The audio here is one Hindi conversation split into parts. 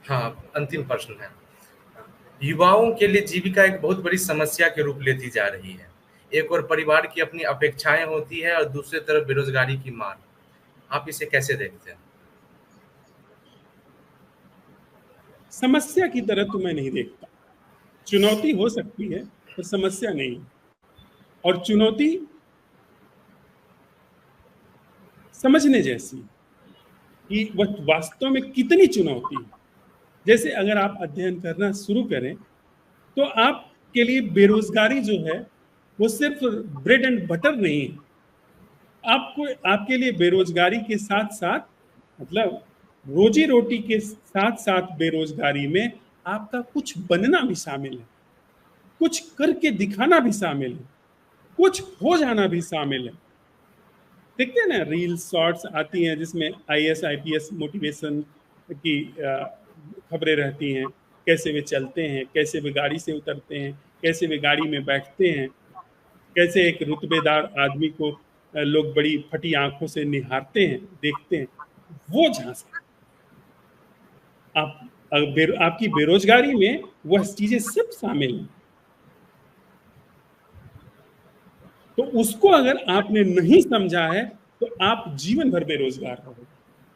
हाँ, अंतिम प्रश्न है। युवाओं के लिए जीविका एक बहुत बड़ी समस्या के रूप लेती जा रही है। एक ओर परिवार की अपनी अपेक्षाएं होती है और दूसरी तरफ बेरोजगारी की मार। आप इसे कैसे देखते हैं? समस्या की तरह तो मैं नहीं देखता। चुनौती हो सकती है पर समस्या नहीं। और चुनौती समझने जैसी है कि वह वास्तव में कितनी चुनौती है। जैसे अगर आप अध्ययन करना शुरू करें तो आपके लिए बेरोजगारी जो है वो सिर्फ ब्रेड एंड बटर नहीं है। आपको आपके लिए बेरोजगारी के साथ साथ मतलब रोजी रोटी के साथ साथ बेरोजगारी में आपका कुछ बनना भी शामिल है, कुछ करके दिखाना भी शामिल है, कुछ हो जाना भी शामिल है। देखते हैं ना रील्स शॉर्ट्स आती हैं जिसमें आईएएस आईपीएस मोटिवेशन की खबरें रहती हैं। कैसे वे चलते हैं, कैसे वे गाड़ी से उतरते हैं, कैसे वे गाड़ी में बैठते हैं, कैसे एक रुतबेदार आदमी को लोग बड़ी फटी आंखों से निहारते हैं, देखते हैं। वो झांसा आपकी बेरोजगारी में वह चीजें सब शामिल हैं। तो उसको अगर आपने नहीं समझा है तो आप जीवन भर बेरोजगार रहोगे।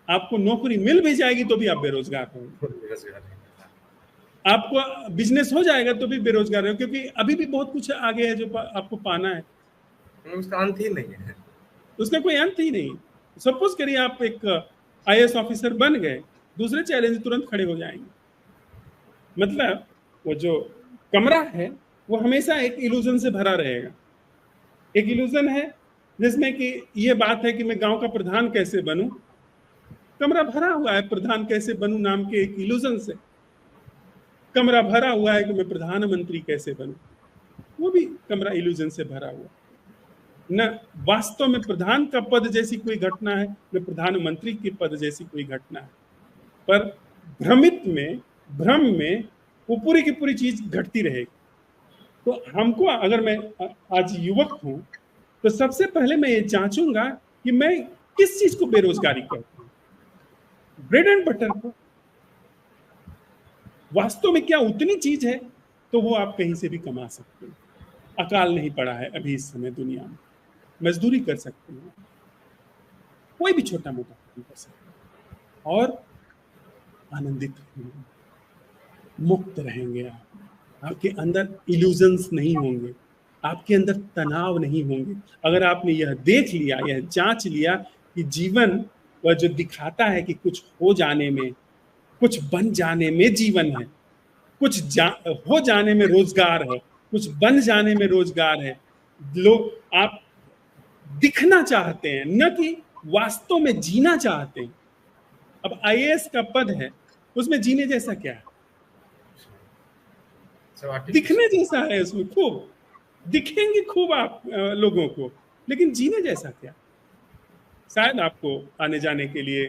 आपको नौकरी मिल भी जाएगी तो भी आप बेरोजगार रहोगे। बेरोजगारी। आपको बिजनेस हो जाएगा तो भी बेरोजगार रहोगे, क्योंकि अभी भी बहुत कुछ आगे है जो आपको पाना है। उसका अंत ही नहीं है। उसका कोई अंत ही नहीं। सपोज करिए आप एक आईएएस ऑफिसर बन गए, दूसरे चैलेंज तुरंत खड़े हो जाएंगे। मतलब वो जो कमरा है वो हमेशा एक इल्यूजन से भरा रहेगा। एक इल्यूजन है जिसमें कि ये बात है कि मैं गांव का प्रधान कैसे बनूं। कमरा भरा हुआ है प्रधान कैसे बनूं नाम के एक इल्यूजन से। कमरा भरा हुआ है कि मैं प्रधानमंत्री कैसे बनूं, वो भी कमरा इल्यूजन से भरा हुआ। न वास्तव में प्रधान का पद जैसी कोई घटना है, न प्रधानमंत्री के पद जैसी कोई घटना है। पर भ्रम में वो पूरी की पूरी चीज घटती रहेगी। तो हमको अगर मैं आज युवक हूं तो सबसे पहले मैं ये जांचूंगा कि मैं किस चीज को बेरोजगारी कहता हूं। ब्रेड एंड बटर को वास्तव में क्या उतनी चीज है तो वो आप कहीं से भी कमा सकते हैं। अकाल नहीं पड़ा है अभी इस समय दुनिया में। मजदूरी कर सकते हैं, कोई भी छोटा मोटा काम कर सकते हैं और आनंदित रहेंगे, मुक्त रहेंगे। आपके अंदर इल्यूजन्स नहीं होंगे, आपके अंदर तनाव नहीं होंगे। अगर आपने यह देख लिया, यह जांच लिया कि जीवन वह जो दिखाता है कि कुछ हो जाने में, कुछ बन जाने में जीवन है, हो जाने में रोजगार है, कुछ बन जाने में रोजगार है। लोग आप दिखना चाहते हैं न कि वास्तव में जीना चाहते हैं। अब आईएएस का पद है, उसमें जीने जैसा क्या है? दिखने जैसा है, उसमें खूब दिखेंगे खूब आप लोगों को, लेकिन जीने जैसा क्या? शायद आपको आने जाने के लिए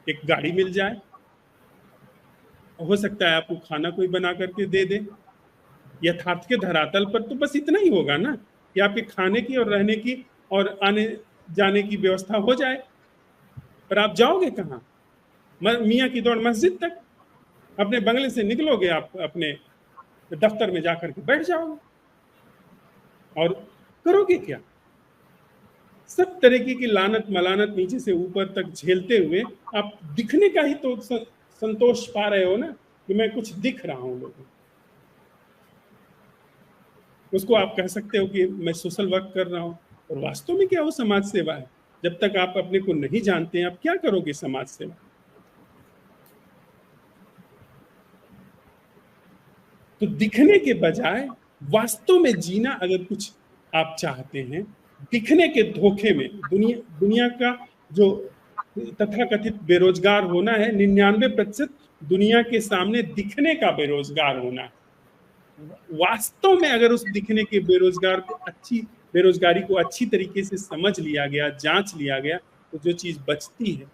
एक गाड़ी मिल जाए, हो सकता है आपको खाना कोई बना करके दे दे। यथार्थ के धरातल पर तो बस इतना ही होगा ना कि आपके खाने की और रहने की और आने जाने की व्यवस्था हो जाए। पर आप जाओगे कहाँ? मियाँ की दौड़ मस्जिद तक। अपने बंगले से निकलोगे, आप अपने दफ्तर में जाकर के बैठ जाओगे और करोगे क्या? सब तरीके की लानत मलानत नीचे से ऊपर तक झेलते हुए आप दिखने का ही तो संतोष पा रहे हो ना कि मैं कुछ दिख रहा हूं लोगों को। उसको आप कह सकते हो कि मैं सोशल वर्क कर रहा हूं, और वास्तव में क्या वो समाज सेवा है? जब तक आप अपने को नहीं जानते हैं आप क्या करोगे समाज सेवा? तो दिखने के बजाय वास्तव में जीना अगर कुछ आप चाहते हैं, दिखने के धोखे में दुनिया का जो तथाकथित बेरोजगार होना है, 99% दुनिया के सामने दिखने का बेरोजगार होना है। वास्तव में अगर उस दिखने के बेरोजगारी को अच्छी तरीके से समझ लिया गया, जांच लिया गया, तो जो चीज बचती है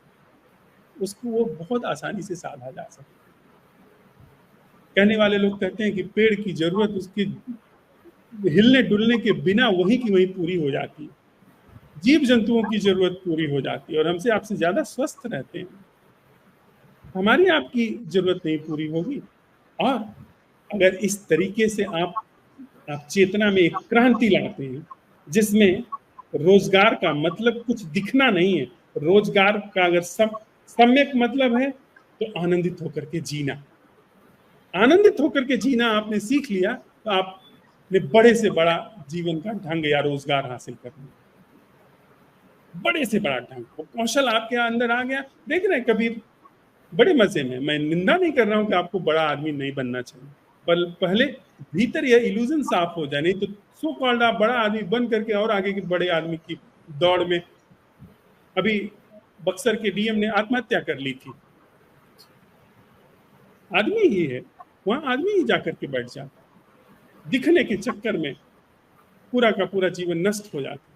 उसको वो बहुत आसानी से साधा जा सकता है। कहने वाले लोग कहते हैं कि पेड़ की जरूरत उसकी हिलने डुलने के बिना वहीं की वहीं पूरी हो जाती है। जीव जंतुओं की जरूरत पूरी हो जाती है और हमसे आपसे ज्यादा स्वस्थ रहते हैं। हमारी आपकी जरूरत नहीं पूरी होगी। और अगर इस तरीके से आप चेतना में एक क्रांति लाते हैं जिसमें रोजगार का मतलब कुछ दिखना नहीं है, रोजगार का अगर सम्यक मतलब है तो आनंदित होकर के जीना, आनंदित होकर के जीना आपने सीख लिया तो आपने बड़े से बड़ा जीवन का ढंग या रोजगार हासिल कर लिया, बड़े से बड़ा ढंग, वो कौशल आपके अंदर आ गया। देख रहे हैं कबीर बड़े मजे में, मैं निंदा नहीं कर रहा हूं कि आपको बड़ा आदमी नहीं बनना चाहिए, पर पहले भीतर यह इल्यूजन साफ हो जाए, नहीं तो सो कॉल्ड आप बड़ा आदमी बन करके और आगे के बड़े आदमी की दौड़ में। अभी बक्सर के डीएम ने आत्महत्या कर ली थी, आदमी ही है, वहां आदमी ही जाकर के बैठ जाता, दिखने के चक्कर में पूरा का पूरा जीवन नष्ट हो जाता।